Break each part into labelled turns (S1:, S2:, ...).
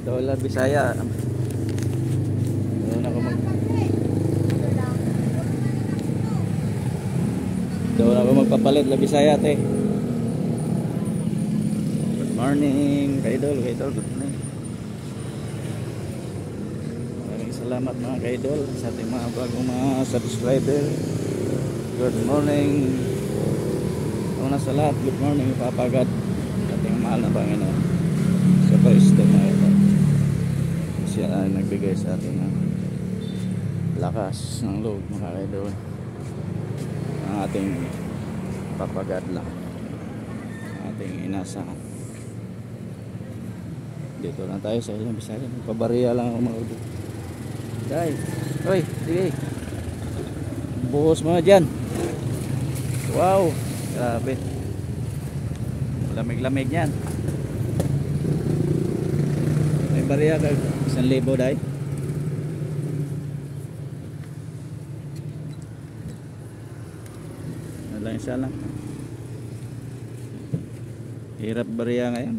S1: Dollar Bisaya. Doon ako magpapalit la Bisaya te. Good morning, Kaidol, Kaidol, good morning. Maraming salamat mga Kaidol sa ating mga bagong mga subscriber. Good morning. Una sa lahat, good morning Papa God, ating mahal na Panginoon sa Kristo mga ito. Siya ay nagbigay sa ating lakas ng loob mga Kaidol. Ang ating Papa God lang, ating inasahan. Dito lang tayo sa ilang Bisaya. Magpabariya lang ako mga ulo. Day, oy, sige, buhos mo na dyan. Wow, grabe, lamig-lamig yan. May bariya ka 1,000 day. Lang isa lang. Hirap bariya ngayon.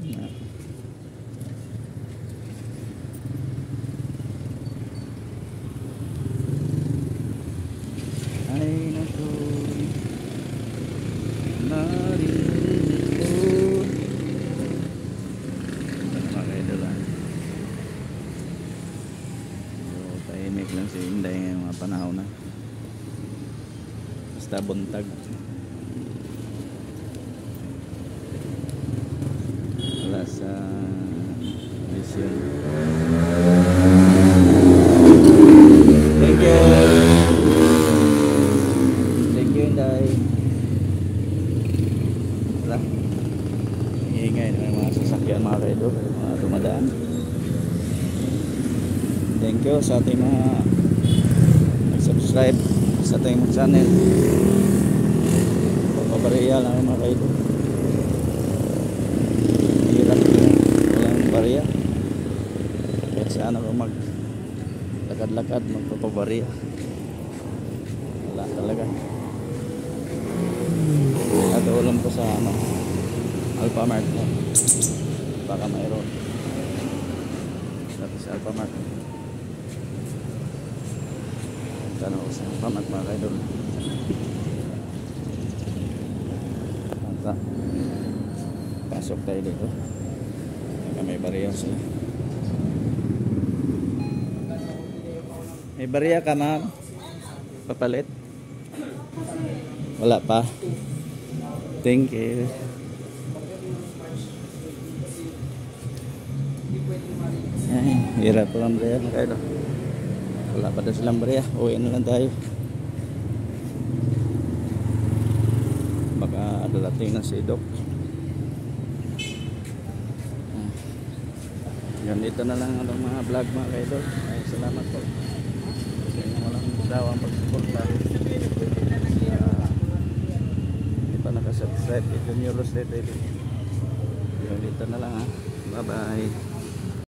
S1: Ay naku, narito. Makaidalan. So, tahimik lang si Inday ngayong mga panahon na. Basta buntag. Sa mission. Thank you. Thank you, Inday. Wala. Iingay ng mga sasakyan mga Kaidol, mga dumadaan. Thank you sa ating mga nag-subscribe sa ating channel. Pabariya lang mga Kaidol. Bariya. Kahit saan ako maglakad-lakad, magpapabariya. Wala talaga. At ulam ko sa Alphamart. Baka mayroon. Dati sa Alphamart. Tanong ko sa Alphamart mga Kaidol. Pasok tayo dito. May bariya sila. May bariya ka ma'am? Papalit? Wala pa? Thank you. Ay, hirap po lang bariya. Wala pa daw silang bariya. Uwi na lang tayo. Baka dalating na si Doc. Yan, dito na lang ang mga vlog mga Kaidol. Ay, salamat po sa inyong walang dawang pagsuporta. Hindi pa nakasubscribe, ito nyo Rosette TV. Yan, dito na lang ha. Bye bye.